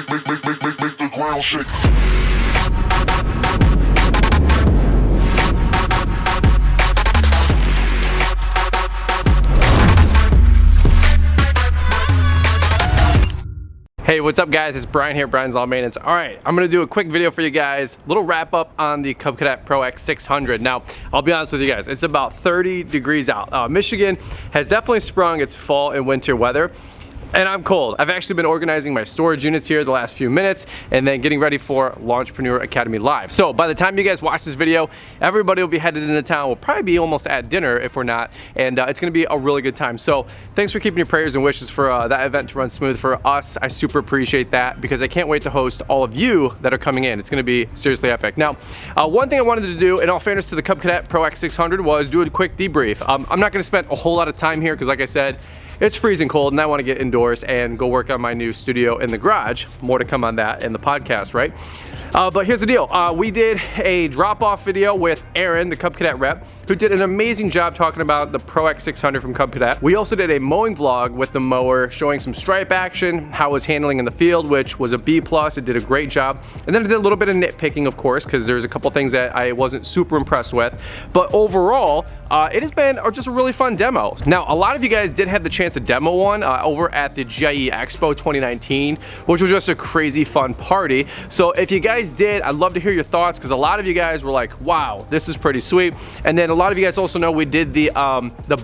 make the ground shake. Hey, what's up guys? It's Brian here, Brian's Lawn Maintenance. All right, I'm gonna do a quick video for you guys, little wrap up on the Cub Cadet PRO X 600. Now, I'll be honest with you guys, it's about 30 degrees out. Michigan has definitely sprung its fall and winter weather. And I'm cold. I've actually been organizing my storage units here the last few minutes and then getting ready for Launchpreneur Academy Live. So by the time you guys watch this video, everybody will be headed into town. We'll probably be almost at dinner if we're not. And it's gonna be a really good time. So thanks for keeping your prayers and wishes for that event to run smooth for us. I super appreciate that because I can't wait to host all of you that are coming in. It's gonna be seriously epic. Now, one thing I wanted to do, in all fairness to the Cub Cadet PRO X 600, was do a quick debrief. I'm not gonna spend a whole lot of time here because like I said, it's freezing cold and I want to get indoors and go work on my new studio in the garage. More to come on that in the podcast, right? But here's the deal. We did a drop-off video with Aaron, the Cub Cadet rep, who did an amazing job talking about the PRO X 600 from Cub Cadet. We also did a mowing vlog with the mower, showing some stripe action, how it was handling in the field, which was a B+. It did a great job. And then I did a little bit of nitpicking, of course, because there's a couple things that I wasn't super impressed with. But overall, it has been just a really fun demo. Now, a lot of you guys did have the chance to demo one over at the GIE Expo 2019, which was just a crazy fun party. So if you guys did, I'd love to hear your thoughts because a lot of you guys were like, wow, this is pretty sweet. And then a lot of you guys also know we did the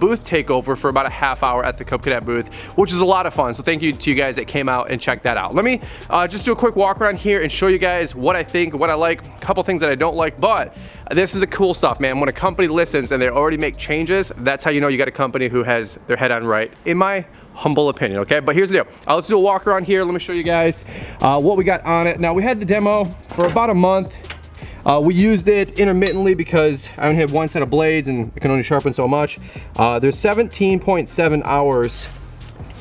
booth takeover for about a half hour at the Cub Cadet booth, which is a lot of fun. So thank you to you guys that came out and checked that out. Let me just do a quick walk around here and show you guys what I think, what I like, a couple things that I don't like, but this is the cool stuff, man. When a company listens and they already make changes, that's how you know you got a company who has their head on right, in my humble opinion, okay? But here's the deal. Let's do a walk around here. Let me show you guys what we got on it. Now, we had the demo for about a month. We used it intermittently because I only had one set of blades and it can only sharpen so much. There's 17.7 hours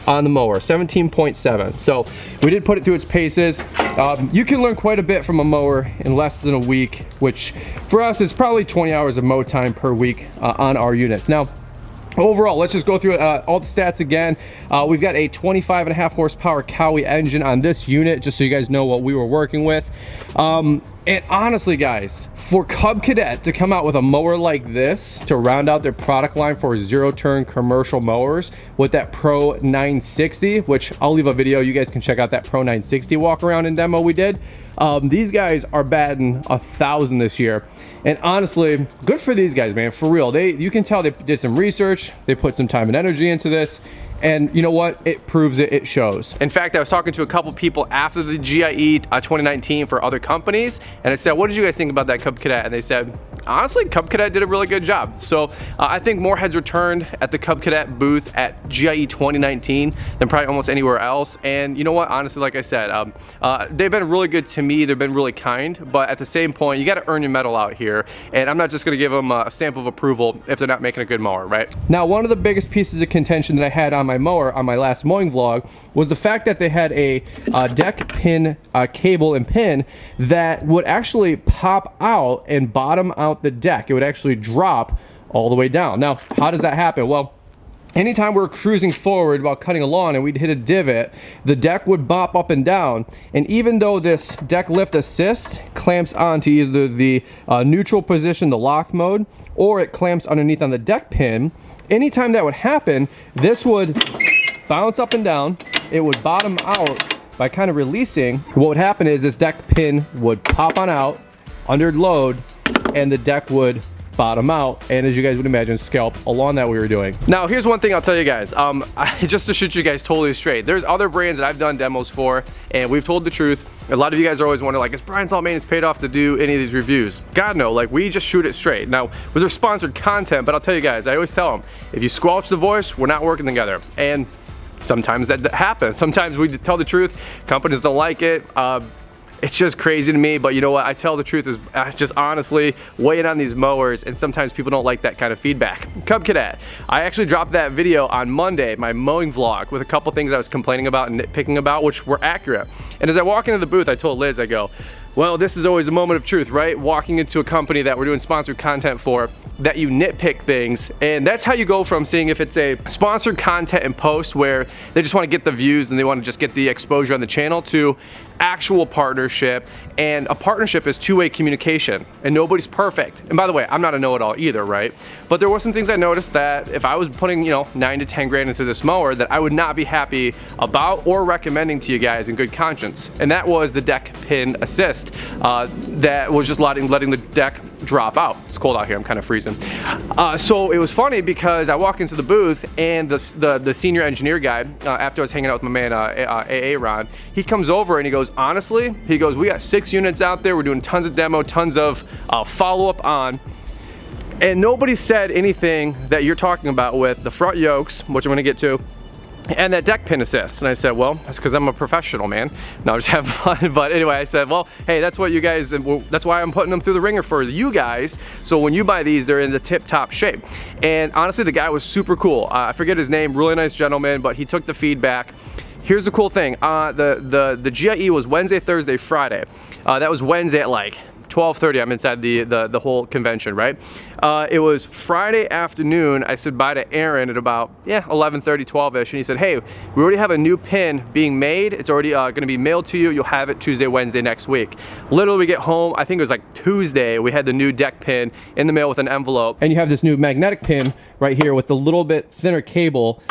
on the mower, 17.7. So we did put it through its paces. You can learn quite a bit from a mower in less than a week, which for us is probably 20 hours of mow time per week on our units. Now, overall, let's just go through all the stats again. We've got a 25.5 horsepower Cowie engine on this unit, just so you guys know what we were working with. And honestly, guys, for Cub Cadet to come out with a mower like this to round out their product line for zero-turn commercial mowers with that PRO 960, which I'll leave a video, you guys can check out that PRO 960 walk around and demo we did. These guys are batting 1,000 this year. And honestly, good for these guys, man, for real. You can tell they did some research, they put some time and energy into this, and you know what? It proves it, it shows. In fact, I was talking to a couple people after the GIE 2019 for other companies, and I said, what did you guys think about that Cub Cadet? And they said, honestly, Cub Cadet did a really good job. So I think more heads returned at the Cub Cadet booth at GIE 2019 than probably almost anywhere else. And you know what? Honestly, like I said, they've been really good to me. They've been really kind, but at the same point, you got to earn your medal out here. And I'm not just going to give them a stamp of approval if they're not making a good mower, right? Now, one of the biggest pieces of contention that I had on my mower on my last mowing vlog was the fact that they had a deck pin cable and pin that would actually pop out and bottom out the deck. It would actually drop all the way down. Now, how does that happen? Well, anytime we're cruising forward while cutting a lawn and we'd hit a divot, the deck would bop up and down. And even though this deck lift assist clamps onto either the neutral position, the lock mode, or it clamps underneath on the deck pin, anytime that would happen, this would bounce up and down. It would bottom out by kind of releasing. What would happen is this deck pin would pop on out under load and the deck would bottom out, and as you guys would imagine, scalp along that we were doing. Now, here's one thing I'll tell you guys, just to shoot you guys totally straight, there's other brands that I've done demos for, and we've told the truth. A lot of you guys are always wondering, like, is Brian's Lawn Maintenance paid off to do any of these reviews? God, no, like, we just shoot it straight. Now, with their sponsored content, but I'll tell you guys, I always tell them, if you squelch the voice, we're not working together. And sometimes that happens. Sometimes we tell the truth, companies don't like it. It's just crazy to me, but you know what? I tell the truth is just honestly weighing on these mowers, and sometimes people don't like that kind of feedback. Cub Cadet, I actually dropped that video on Monday, my mowing vlog, with a couple things I was complaining about and nitpicking about, which were accurate. And as I walk into the booth, I told Liz, I go, Well, this is always a moment of truth, right? Walking into a company that we're doing sponsored content for, that you nitpick things, and that's how you go from seeing if it's a sponsored content and post where they just want to get the views and they want to just get the exposure on the channel, to actual partnership. And a partnership is two-way communication, and nobody's perfect. And by the way, I'm not a know-it-all either, right? But there were some things I noticed that if I was putting, you know, 9 to 10 grand into this mower, that I would not be happy about or recommending to you guys in good conscience. And that was the deck pin assist. That was just letting the deck drop out. It's cold out here, I'm kind of freezing. So it was funny because I walk into the booth and the senior engineer guy, after I was hanging out with my man AA Ron, he comes over and he goes, honestly, he goes, we got 6 units out there, we're doing tons of demo, tons of follow-up on, and nobody said anything that you're talking about with the front yokes, which I'm gonna get to, and that deck pin assist. And I said, well, that's because I'm a professional, man. No, I'm just having fun. But anyway, I said, well, hey, that's what you guys, well, that's why I'm putting them through the ringer for you guys. So when you buy these, they're in the tip-top shape. And honestly, the guy was super cool. I forget his name, really nice gentleman, but he took the feedback. Here's the cool thing. The GIE was Wednesday, Thursday, Friday. That was Wednesday at like 12:30. I'm inside the whole convention, right? It was Friday afternoon. I said bye to Aaron at about 11:30, 12ish, and he said, hey, we already have a new pin being made. It's already going to be mailed to you. You'll have it Tuesday, Wednesday next week. Literally, we get home, I think it was like Tuesday, we had the new deck pin in the mail with an envelope, and you have this new magnetic pin right here with the little bit thinner cable,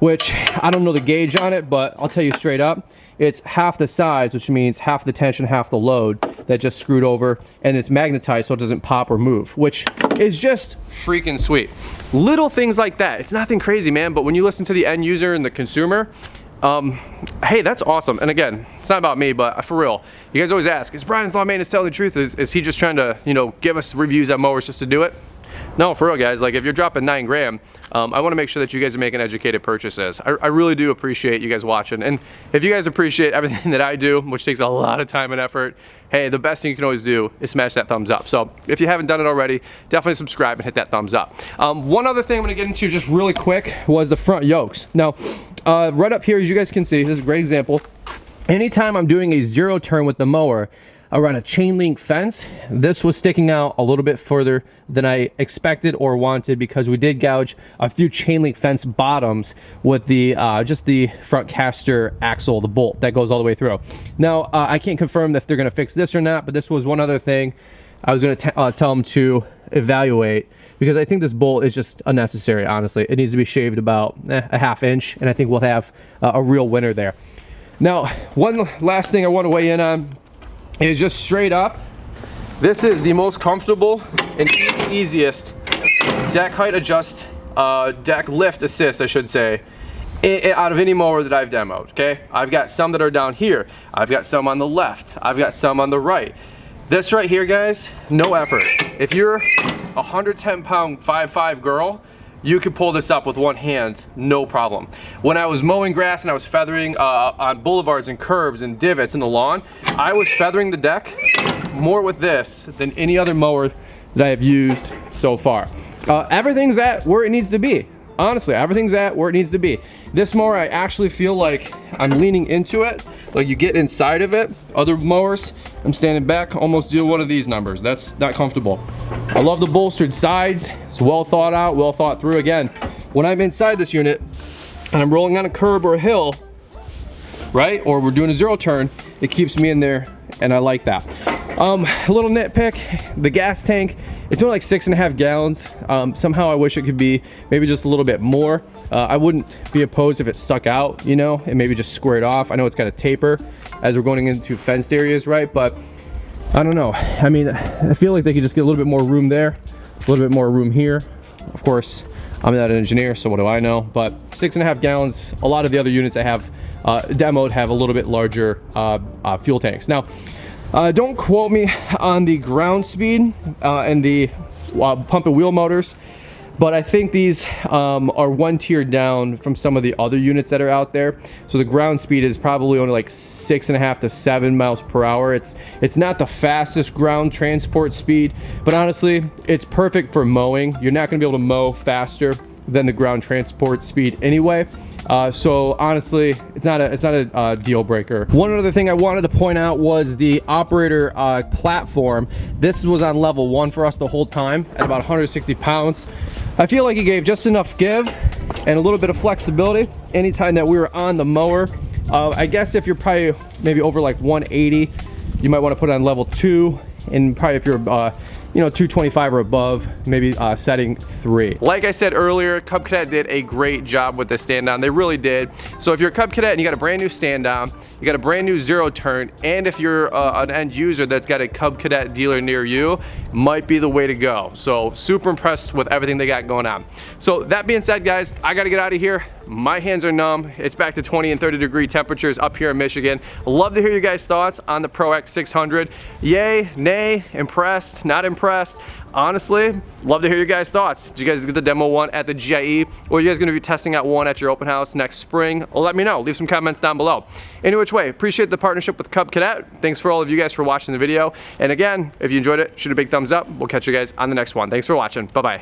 which I don't know the gauge on it, but I'll tell you straight up, it's half the size, which means half the tension, half the load, that just screwed over, and it's magnetized so it doesn't pop or move, which is just freaking sweet. Little things like that. It's nothing crazy, man, but when you listen to the end user and the consumer, hey, that's awesome. And again, it's not about me, but for real, you guys always ask, is Brian's Law Maintenance telling the truth? Is he just trying to, you know, give us reviews on mowers just to do it? No, for real, guys. Like, if you're dropping 9 grand, I want to make sure that you guys are making educated purchases. I really do appreciate you guys watching, and if you guys appreciate everything that I do, which takes a lot of time and effort, hey, the best thing you can always do is smash that thumbs up. So if you haven't done it already, definitely subscribe and hit that thumbs up. One other thing I'm going to get into just really quick was the front yokes. Now, right up here, as you guys can see, this is a great example. Anytime I'm doing a 0 turn with the mower around a chain link fence, this was sticking out a little bit further than I expected or wanted, because we did gouge a few chain link fence bottoms with the just the front caster axle, the bolt that goes all the way through. Now, I can't confirm if they're going to fix this or not, but this was one other thing I was going to tell them to evaluate, because I think this bolt is just unnecessary, honestly. It needs to be shaved about a ½ inch, and I think we'll have a real winner there. Now, one last thing I want to weigh in on is just straight up, this is the most comfortable and easiest deck height adjust, deck lift assist, I should say, out of any mower that I've demoed, okay? I've got some that are down here. I've got some on the left. I've got some on the right. This right here, guys, no effort. If you're a 110-pound 5'5" girl, you can pull this up with one hand, no problem. When I was mowing grass and I was feathering on boulevards and curbs and divots in the lawn, I was feathering the deck more with this than any other mower that I have used so far. Everything's at where it needs to be. Honestly, everything's at where it needs to be. This mower, I actually feel like I'm leaning into it, like you get inside of it. Other mowers, I'm standing back, almost do one of these numbers. That's not comfortable. I love the bolstered sides. It's well thought out, well thought through. Again, when I'm inside this unit and I'm rolling on a curb or a hill, right, or we're doing a 0 turn, it keeps me in there, and I like that. A little nitpick, the gas tank, it's only like 6.5 gallons. Somehow I wish it could be maybe just a little bit more. I wouldn't be opposed if it stuck out, you know, and maybe just squared off. I know it's got a taper as we're going into fenced areas, right? But I don't know. I mean, I feel like they could just get a little bit more room there, a little bit more room here. Of course, I'm not an engineer, so what do I know? But 6.5 gallons, a lot of the other units I have demoed have a little bit larger fuel tanks. Now, don't quote me on the ground speed and the pump and wheel motors, but I think these are one tier down from some of the other units that are out there. So the ground speed is probably only like 6.5 to 7 miles per hour. It's not the fastest ground transport speed, but honestly, it's perfect for mowing. You're not gonna be able to mow faster than the ground transport speed anyway. So honestly, it's not a deal breaker. One other thing I wanted to point out was the operator platform. This was on level 1 for us the whole time at about 160 pounds. I feel like it gave just enough give and a little bit of flexibility anytime that we were on the mower. I guess if you're probably maybe over like 180, you might want to put it on level 2, and probably if you're you know, 225 or above, maybe setting 3. Like I said earlier, Cub Cadet did a great job with the stand down. They really did. So if you're a Cub Cadet and you got a brand new stand down, you got a brand new zero turn, and if you're an end user that's got a Cub Cadet dealer near you, might be the way to go. So super impressed with everything they got going on. So that being said, guys, I gotta get out of here. My hands are numb. It's back to 20 and 30 degree temperatures up here in Michigan. Love to hear you guys' thoughts on the Pro X 600. Yay, nay, impressed, not impressed. Honestly, love to hear your guys' thoughts. Did you guys get the demo one at the GIE, or are you guys gonna be testing out one at your open house next spring? Well, let me know. Leave some comments down below. Any which way, appreciate the partnership with Cub Cadet. Thanks for all of you guys for watching the video. And again, if you enjoyed it, shoot a big thumbs up. We'll catch you guys on the next one. Thanks for watching. Bye-bye.